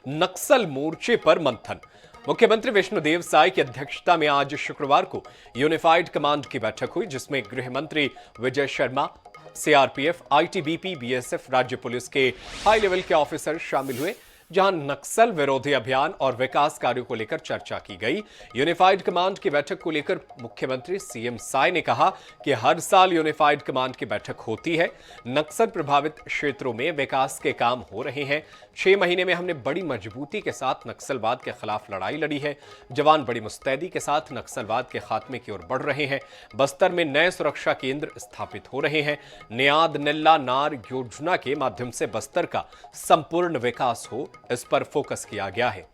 नक्सल मोर्चे पर मंथन। मुख्यमंत्री विष्णुदेव साय की अध्यक्षता में आज शुक्रवार को यूनिफाइड कमांड की बैठक हुई, जिसमें गृह मंत्री Vijay Sharma, CRPF, ITBP, BSF, राज्य पुलिस के हाई लेवल के ऑफिसर शामिल हुए, जहां नक्सल विरोधी अभियान और विकास कार्यों को लेकर चर्चा की गई। यूनिफाइड कमांड की बैठक को लेकर मुख्यमंत्री सीएम साय ने कहा कि हर साल यूनिफाइड कमांड की बैठक होती है। नक्सल प्रभावित क्षेत्रों में विकास के काम हो रहे हैं। 6 महीने में हमने बड़ी मजबूती के साथ नक्सलवाद के खिलाफ लड़ाई लड़ी है। जवान बड़ी मुस्तैदी के साथ नक्सलवाद के खात्मे की ओर बढ़ रहे हैं। बस्तर में नए सुरक्षा केंद्र स्थापित हो रहे हैं। नियाद निल्ला नार योजना के माध्यम से बस्तर का संपूर्ण विकास हो, इस पर फोकस किया गया है।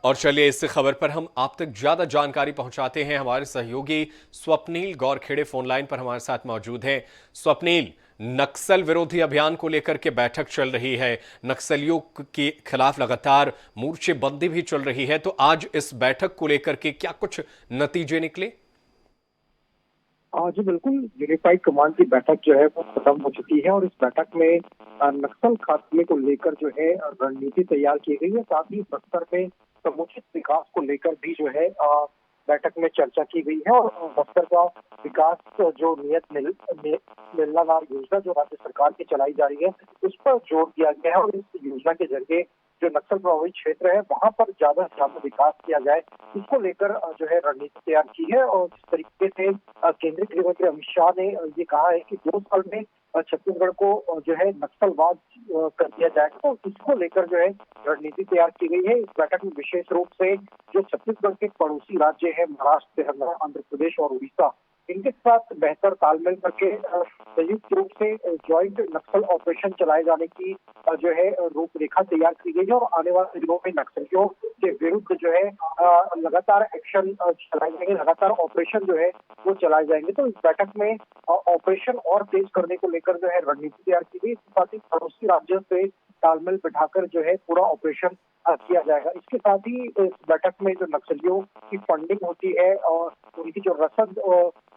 और चलिए इस खबर पर हम आप तक ज्यादा जानकारी पहुंचाते हैं। हमारे सहयोगी स्वप्नील गौरखेड़े फोन लाइन पर हमारे साथ मौजूद हैं। स्वप्नील, नक्सल विरोधी अभियान को लेकर के बैठक चल रही है, नक्सलियों के खिलाफ लगातार मोर्चेबंदी भी चल रही है, तो आज इस बैठक को लेकर के क्या कुछ नतीजे निकले? जी बिल्कुल, यूनिफाइड कमांड की बैठक जो है वो खत्म हो चुकी है और इस बैठक में नक्सल खात्मे को लेकर जो है रणनीति तैयार की गई है। साथ ही बस्तर में समुचित विकास को लेकर भी जो है बैठक में चर्चा की गई है और बस्तर का विकास जो निल्ला नार योजना जो राज्य सरकार की चलाई जा रही है, उस पर जोर दिया गया है और इस योजना के जरिए जो नक्सल प्रभावित क्षेत्र है वहां पर ज्यादा से ज्यादा विकास किया जाए, इसको लेकर जो है रणनीति तैयार की है। और जिस तरीके से केंद्रीय गृह मंत्री अमित शाह ने ये कहा है कि 2 साल में छत्तीसगढ़ को जो है नक्सलवाद कर दिया जाएगा, तो इसको लेकर जो है रणनीति तैयार की गई है। इस बैठक में विशेष रूप से जो छत्तीसगढ़ के पड़ोसी राज्य है महाराष्ट्र, तेलंगाना, आंध्र प्रदेश और उड़ीसा, इनके साथ बेहतर तालमेल करके संयुक्त रूप से ज्वाइंट नक्सल ऑपरेशन चलाए जाने की जो है रूपरेखा तैयार की गई है और आने वाले दिनों में नक्सलियों के विरुद्ध जो है लगातार एक्शन चलाए जाएंगे, लगातार ऑपरेशन जो है वो चलाए जाएंगे। तो इस बैठक में ऑपरेशन और तेज करने को लेकर जो है रणनीति तैयार की गई। इसके साथ ही पड़ोसी राज्यों से तालमेल बिठाकर जो है पूरा ऑपरेशन किया जाएगा। इसके साथ ही इस बैठक में जो नक्सलियों की फंडिंग होती है और उनकी जो रसद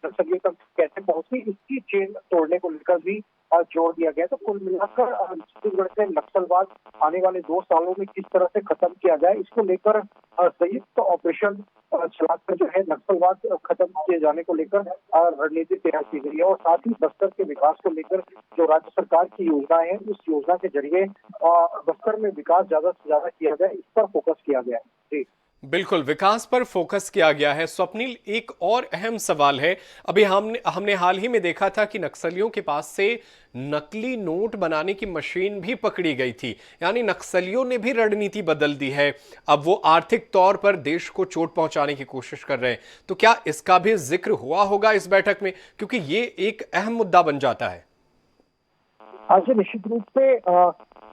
नक्सलियों तक कैसे पहुंचती, इसकी चेन तोड़ने को लेकर भी जोर दिया गया। तो कुल मिलाकर छत्तीसगढ़ से नक्सलवाद आने वाले 2 सालों में किस तरह से खत्म किया जाए, इसको लेकर संयुक्त ऑपरेशन चलाकर जो है नक्सलवाद खत्म किए जाने को लेकर रणनीति तैयार की गई है। और साथ ही बस्तर के विकास को लेकर जो राज्य सरकार की योजना है, उस योजना के जरिए बस्तर में विकास ज्यादा से ज्यादा किया जाए, इस पर फोकस किया गया है। जी बिल्कुल, विकास पर फोकस किया गया है। स्वप्निल, एक और अहम सवाल है। अभी हमने हाल ही में देखा था कि नक्सलियों के पास से नकली नोट बनाने की मशीन भी पकड़ी गई थी, यानी नक्सलियों ने भी रणनीति बदल दी है। अब वो आर्थिक तौर पर देश को चोट पहुंचाने की कोशिश कर रहे हैं, तो क्या इसका भी जिक्र हुआ होगा इस बैठक में, क्योंकि ये एक अहम मुद्दा बन जाता है? आज निश्चित रूप से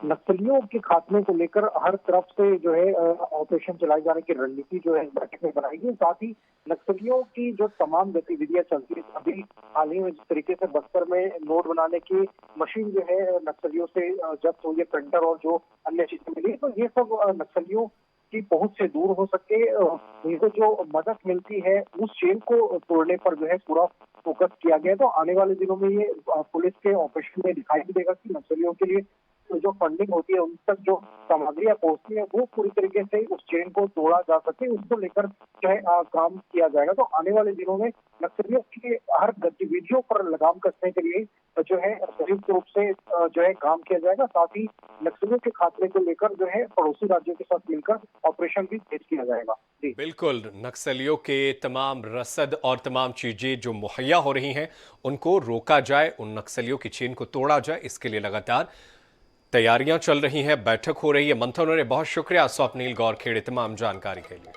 नक्सलियों के खात्मे को लेकर हर तरफ से जो है ऑपरेशन चलाए जाने की रणनीति जो है इस बैठक में बनाई गई। साथ ही नक्सलियों की जो तमाम गतिविधियां चलती है, अभी हाल ही में जिस तरीके से बस्तर में नोट बनाने की मशीन जो है नक्सलियों से जब्त हुई है, प्रिंटर और जो अन्य चीजें मिली, तो ये सब नक्सलियों की पहुंच से दूर हो सके, इनको जो मदद मिलती है उस चेन को तोड़ने पर जो है पूरा फोकस किया गया। तो आने वाले दिनों में ये पुलिस के ऑपरेशन में दिखाई भी देगा कि नक्सलियों के लिए जो फंडिंग होती है, उन तक जो सामग्रियां पहुंचती है, वो पूरी तरीके से उस चेन को तोड़ा जा सके, उसको लेकर जो है काम किया जाएगा। तो आने वाले दिनों में नक्सलियों की हर गतिविधियों पर लगाम कसने के लिए जो है संयुक्त रूप से जो है काम किया जाएगा। साथ ही नक्सलियों के खात्मे को लेकर जो है पड़ोसी राज्यों के साथ मिलकर ऑपरेशन भी तेज किया जाएगा। बिल्कुल, नक्सलियों के तमाम रसद और तमाम चीजें जो मुहैया हो रही हैं, उनको रोका जाए, उन नक्सलियों की चेन को तोड़ा जाए, इसके लिए लगातार तैयारियां चल रही हैं, बैठक हो रही है, मंथन हो रहे। बहुत शुक्रिया स्वप्नील गौरखेड़े तमाम जानकारी के लिए।